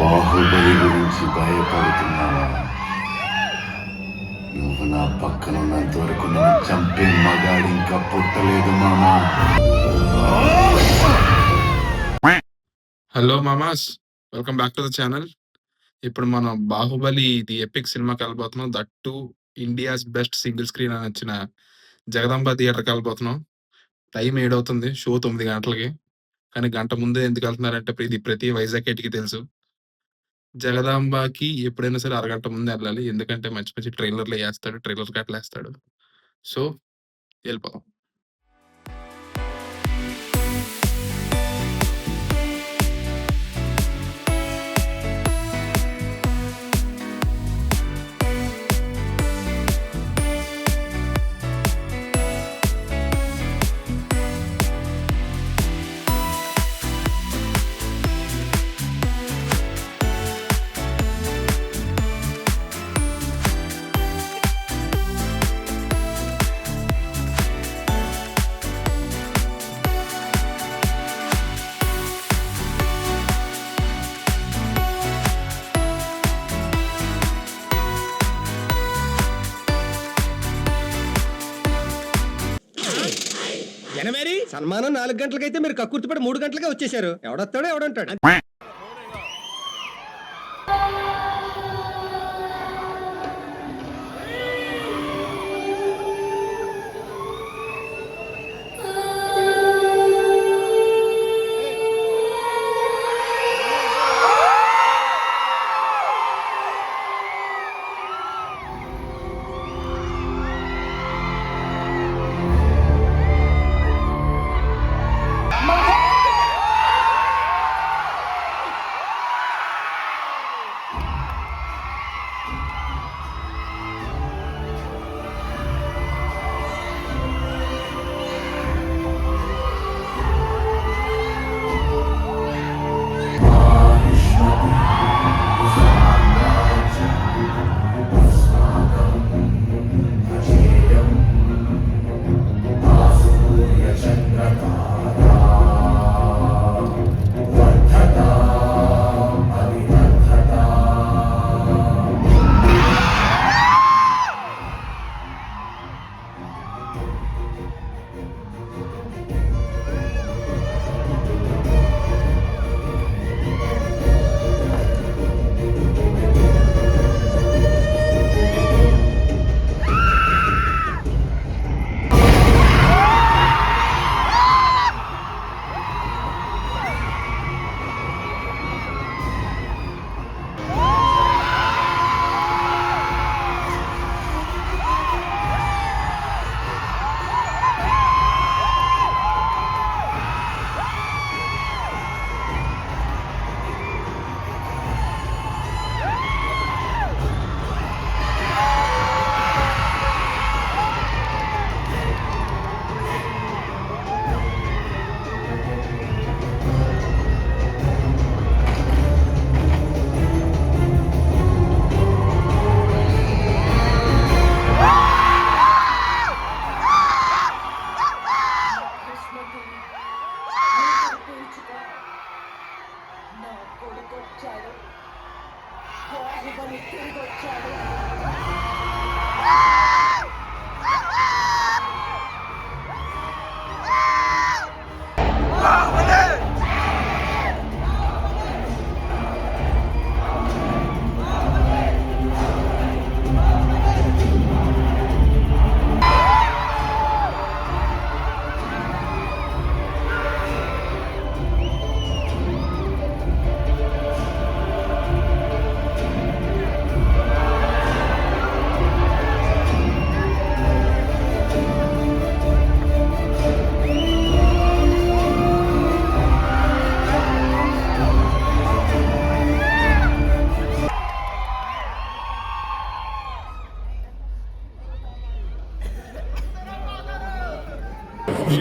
బాహుబలి గురించి భయపడుతున్నావా? నువ్వు నా పక్కన ఉన్నంత వరకు నన్ను చంపే మగాడు ఇంకా పుట్టలేదు మామా. హలో మామాస్, welcome back to the channel. ఇప్పుడు మనం బాహుబలి ది ఎపిక్ సినిమాకి వెళ్ళిపోతున్నాం. That India's best single screen అని వచ్చిన జగదాంబ థియేటర్కి వెళ్ళిపోతున్నాం. టైం 7 అవుతుంది, షో 9 గంటలకి. కానీ గంట ముందే ఎందుకు వెళ్తున్నారంటే ఇది ప్రతి వైజాగ్ ఎట్కి తెలుసు. జగదాంబకి ఎప్పుడైనా సరే అరగంట ముందు వెళ్ళాలి, ఎందుకంటే మంచి మంచి ట్రైలర్లు వేస్తాడు, ట్రైలర్ కట్లు వేస్తాడు. సో వెళ్ళిపోదాం. సన్మానం 4 గంటలకైతే మీరు కక్కుర్తిపడి 3 గంటలకే వచ్చేసారు. ఎవడొస్తాడో ఎవడంటాడు.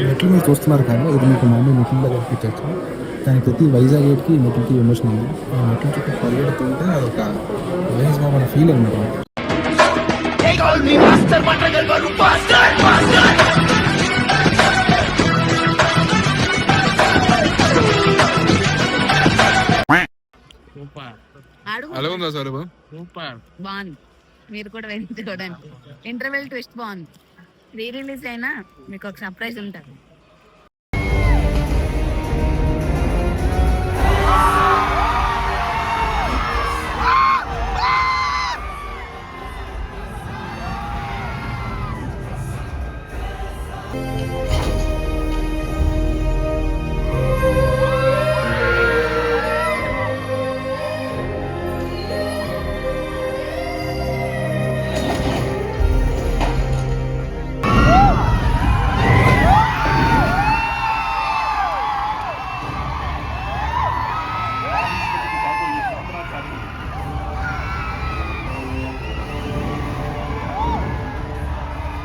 మెట్లు మీరు చూస్తున్నారు కానీ ఇది మీకు మామూలు మెట్లలో కనిపించవచ్చు, కానీ ప్రతి వైజాగ్ గేట్కి మెట్లకి ఎమోషన్ ఉంది. ఆ మెట్ల చుట్టూ పరిగెడుతుంటే అదొక విలేజ్ బాబు ఫీల్ అనమాట. అడుగు ఎలా ఉందా సార్ బాగుంది. మీరు కూడా వెళ్ళి చూడండి. ఇంటర్వెల్ ట్విస్ట్ బాగుంది. రీ రిలీజ్ అయినా మీకు ఒక సర్ప్రైజ్ ఉంటుంది.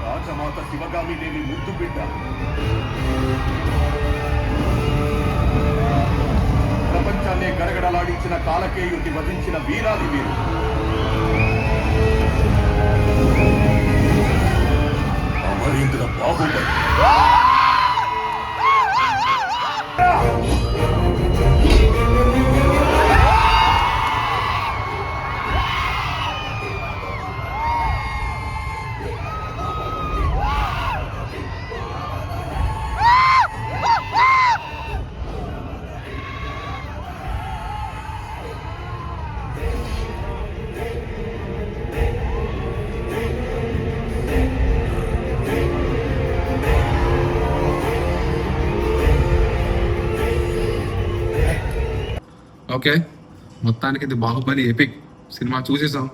రాజమాత శివగామి దేవి ముద్దు బిడ్డ, ప్రపంచాన్నే గడగడలాడించిన కాలకేయుని వధించిన వీరాది వీరు, అమరేంద్ర బాహుబలి. ఓకే, మొత్తానికి ఇది బాహుబలి ఎపిక్ సినిమా చూసేసాం.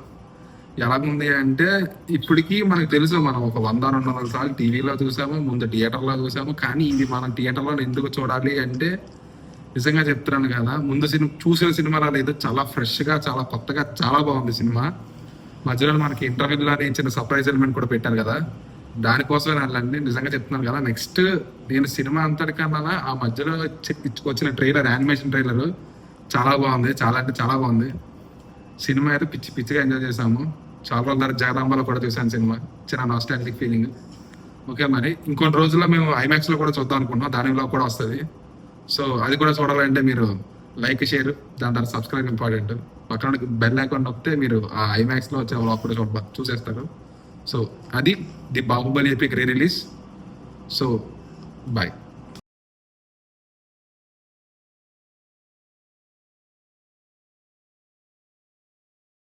ఎలాగుంది అంటే ఇప్పటికీ మనకు తెలుసు, మనం ఒక 100-200 సార్లు టీవీలో చూసాము, ముందు థియేటర్లో చూసాము. కానీ ఇది మనం థియేటర్లో ఎందుకు చూడాలి అంటే నిజంగా చెప్తున్నాను కదా, ముందు చూసిన సినిమాలో లేదు, చాలా ఫ్రెష్గా, చాలా కొత్తగా, చాలా బాగుంది సినిమా. మధ్యలో మనకి ఇంటర్వ్యూలో చిన్న సర్ప్రైజ్ ఎలిమెంట్ కూడా పెట్టారు కదా, దానికోసమే వెళ్ళండి. నిజంగా చెప్తున్నాను కదా, నెక్స్ట్ నేను సినిమా అంతటికన్నా ఆ మధ్యలో వచ్చిన ట్రైలర్, యానిమేషన్ ట్రైలర్ చాలా బాగుంది. చాలా అంటే చాలా బాగుంది. సినిమా అయితే పిచ్చిగా ఎంజాయ్ చేసాము. చాలా రోజుల తర్వాత జగదాంబలో కూడా చూసాను సినిమా, చిన్న నాస్టాలజిక్ ఫీలింగ్. ఓకే, మరి ఇంకొన్ని రోజుల్లో మేము ఐమాక్స్లో కూడా చూద్దాం అనుకుంటున్నాం, దానిలో కూడా వస్తుంది. సో అది కూడా చూడాలంటే మీరు లైక్, షేర్, దాని తర్వాత సబ్స్క్రైబ్ ఇంపార్టెంట్. పక్కన బెల్ ఐకాన్ నొక్కితే మీరు ఆ ఐమాక్స్లో వచ్చే వ్లాగ్ కూడా చూసేస్తారు. సో అది the Baahubali epic rerelease. So bye.